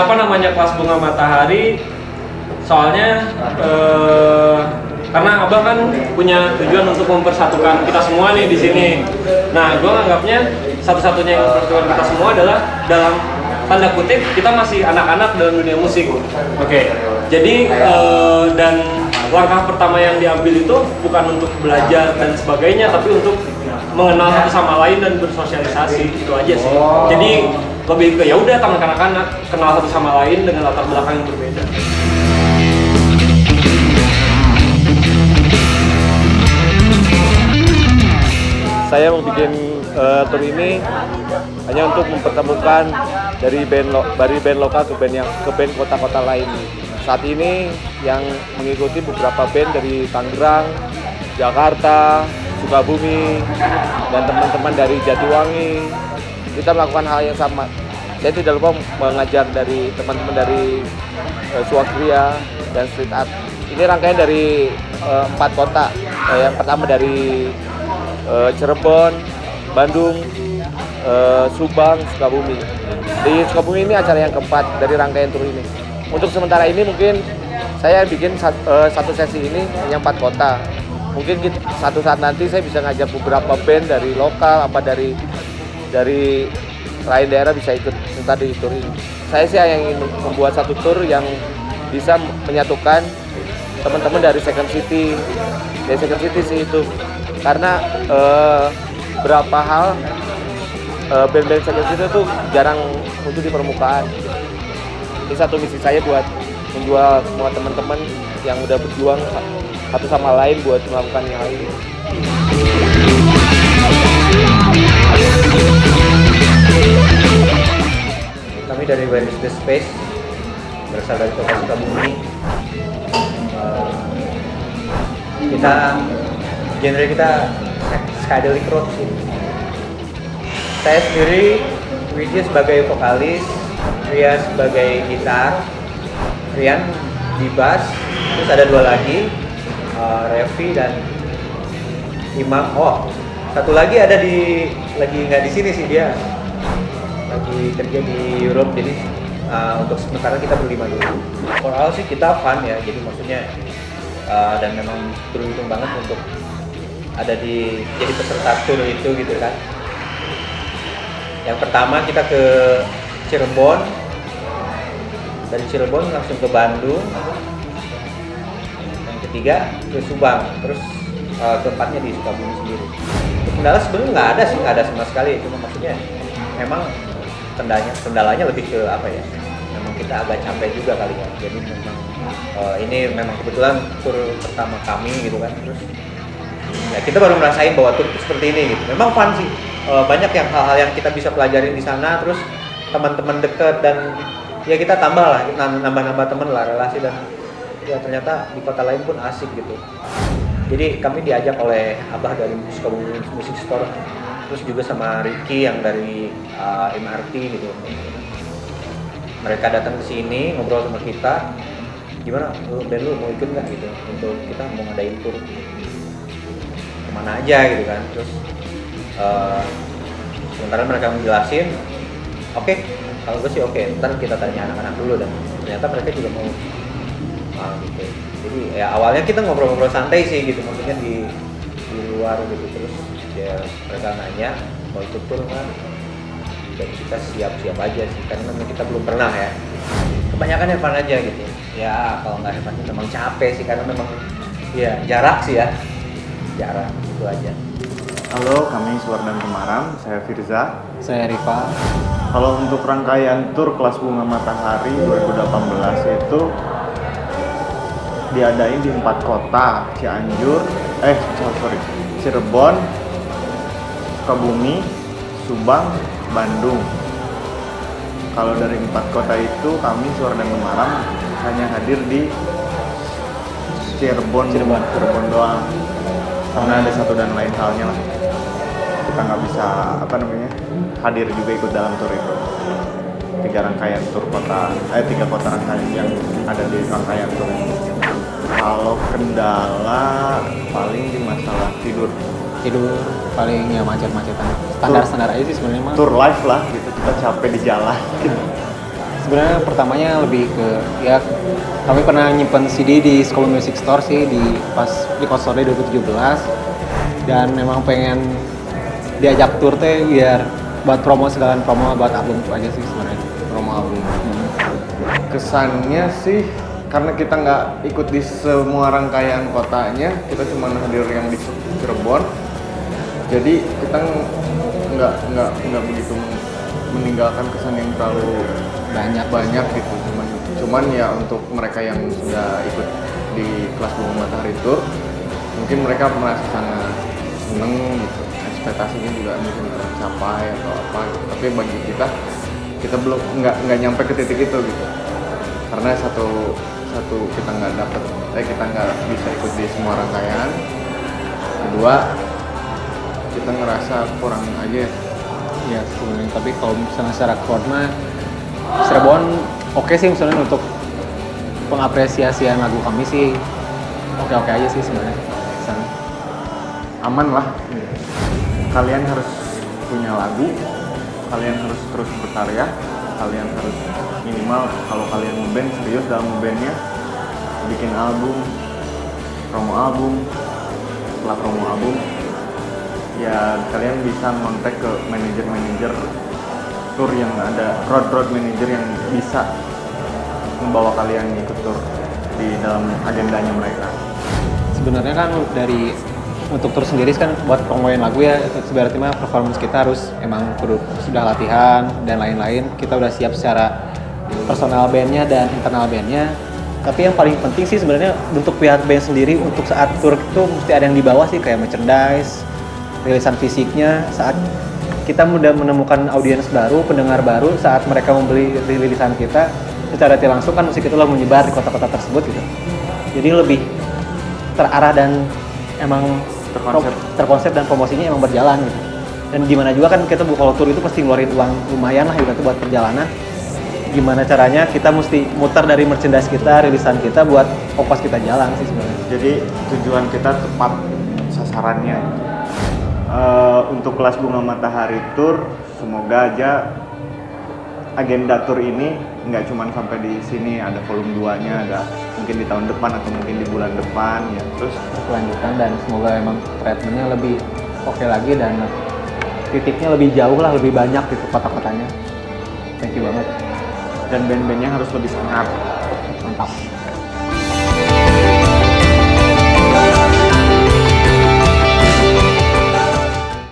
kenapa namanya Kelas Bunga Matahari? Soalnya karena Abah kan punya tujuan untuk mempersatukan kita semua nih di sini. Nah, gue nganggapnya satu-satunya yang mempersatukan kita semua adalah dalam tanda kutip kita masih anak-anak dalam dunia musik. Oke. Jadi dan langkah pertama yang diambil itu bukan untuk belajar dan sebagainya, tapi untuk mengenal satu sama lain dan bersosialisasi, itu aja sih. Jadi lebih ke ya udah taman kanak-kanak, kenal satu sama lain dengan latar belakang yang berbeda. Saya mau bikin tour ini hanya untuk mempertemukan dari band lokal ke band kota-kota lain. Saat ini yang mengikuti beberapa band dari Tangerang, Jakarta, Sukabumi, dan teman-teman dari Jatiwangi. Kita melakukan hal yang sama. Saya tidak lupa mengajar dari teman-teman dari Swagria dan Street Art. Ini rangkaian dari 4 kota. Yang pertama dari Cirebon, Bandung, Subang, Sukabumi. Di Sukabumi ini acara yang keempat dari rangkaian tur ini. Untuk sementara ini mungkin saya bikin satu sesi ini yang 4 kota. Mungkin satu saat nanti saya bisa ngajak beberapa band dari lokal apa dari lain daerah bisa ikut serta di tur ini. Saya sih yang ingin membuat satu tur yang bisa menyatukan teman-teman dari Second City. Dari Second City sih itu. Karena berapa hal band-band Second City itu jarang muncul di permukaan. Ini satu misi saya buat menjual semua teman-teman yang udah berjuang satu sama lain buat melakukan hal ini. Kami dari Where is the Space, berasal dari Kota Sukabumi. Genre kita psychedelic rock sih. Saya sendiri, Widya sebagai vokalis, Ria sebagai gitar, Rian di bass, terus ada 2 lagi, Revi dan Imam. Oh, satu lagi lagi nggak di sini sih, dia lagi kerja di Europe, jadi untuk sementara kita berlima dulu. Overall sih kita fun ya, jadi maksudnya dan memang beruntung banget untuk ada jadi peserta tour itu gitu kan. Yang pertama kita ke Cirebon, dari Cirebon langsung ke Bandung, yang ketiga ke Subang, terus keempatnya di Sukabumi sendiri. Kendala sebenarnya nggak ada sama sekali, cuma maksudnya memang kendalanya lebih ke apa ya, memang kita agak capek juga kali ya, jadi memang ini memang kebetulan tur pertama kami gitu kan, terus ya kita baru merasain bahwa tur itu seperti ini gitu. Memang fun sih, banyak hal-hal yang kita bisa pelajarin di sana, terus teman-teman deket dan ya kita tambah lah, nambah teman lah, relasi, dan ya ternyata di kota lain pun asik gitu. Jadi kami diajak oleh Abah dari Sukabumi Music Store, terus juga sama Ricky yang dari MRT gitu. Mereka datang ke sini ngobrol sama kita, gimana band lu mau ikut nggak gitu, untuk kita mau ngadain tur kemana aja gitu kan. Terus sementara mereka menjelasin, oke, kalau gue sih oke, ntar kita tanya anak-anak dulu, dan ternyata mereka juga mau gitu. Jadi ya awalnya kita ngobrol-ngobrol santai sih gitu, maksudnya di luar gitu, terus ya mereka nanya mau ikut tur kan, dan kita siap-siap aja sih, karena memang kita belum pernah ya. Kebanyakan have fun aja gitu. Ya kalau nggak have fun memang capek sih, karena memang ya jarak sih ya, jarak itu aja. Halo, kami Suwardan Kemaram, saya Firza. Saya Rifa. Kalau untuk rangkaian tur Kelas Bunga Matahari 2018 itu diadain di 4 kota, Cirebon, Sukabumi, Subang, Bandung. Kalau dari 4 kota itu kami Suwardan Kemaram hanya hadir di Cirebon doang, karena ada satu dan lain halnya lah, kita nggak bisa hadir juga ikut dalam tur itu. 3 kota rangkaian yang ada di rangkaian tur ini. Kalau kendala paling di masalah tidur paling ya macet-macetan, standar aja sih sebenarnya mah. Tur live lah gitu, kita capek di jalan gitu. Sebenarnya pertamanya lebih ke ya kami pernah nyimpen CD di School Music Store sih pas di Kosore 2017 dan memang pengen diajak tour teh biar buat promo segala promo buat album itu aja sih sebenarnya. Promo album. Kesannya sih karena kita nggak ikut di semua rangkaian kotanya, kita cuma hadir yang di Cirebon. Jadi kita nggak begitu meninggalkan kesan yang terlalu banyak gitu. Cuman ya untuk mereka yang sudah ikut di kelas Bunga Matahari Tour, mungkin mereka merasa sangat seneng gitu. Ekspektasinya juga mungkin tercapai atau apa gitu. Tapi bagi kita belum nggak nyampe ke titik itu gitu. Karena satu kita kita nggak bisa ikut di semua rangkaian. Kedua, kita ngerasa kurang aja. Ya sebenarnya, tapi kalau misalnya secara chord mah Cirebon oke sih misalnya untuk pengapresiasian lagu kami sih oke aja sih sebenarnya. Kesana. Aman lah. Kalian harus punya lagu, kalian harus terus berkarya, kalian harus minimal kalau kalian ngeband serius dalam ngebandnya, bikin album, promo album, setelah promo album ya kalian bisa kontak ke manajer tour yang ada, road manager yang bisa membawa kalian ikut tour di dalam agendanya mereka. Sebenarnya kan dari untuk tour sendiri kan buat promoin lagu ya, sebenarnya mah performance kita harus emang sudah latihan dan lain-lain. Kita udah siap secara personal bandnya dan internal bandnya. Tapi yang paling penting sih sebenarnya untuk pihak band sendiri untuk saat tour itu mesti ada yang dibawa sih kayak merchandise, rilisan fisiknya. Saat kita mudah menemukan audiens baru, pendengar baru saat mereka membeli rilisan kita secara tidak langsung kan musik itulah menyebar di kota-kota tersebut gitu. Jadi lebih terarah dan emang terkonsep dan promosinya emang berjalan gitu. Dan gimana juga kan kita kalau tour itu pasti ngeluarin uang lumayan lah gitu buat perjalanan. Gimana caranya kita mesti muter dari merchandise kita, rilisan kita buat ongkos kita jalan sih sebenarnya. Jadi tujuan kita tepat sasarannya. Untuk kelas Bunga Matahari Tour, semoga aja agenda tour ini nggak cuma sampai di sini, ada volume 2-nya, ada mungkin di tahun depan atau mungkin di bulan depan ya. Terus Kelanjutan dan semoga emang treatmentnya lebih oke lagi dan titiknya lebih jauh lah, lebih banyak gitu kota-kotanya. Thank you banget. dan band-bandnya harus lebih semangat. Mantap.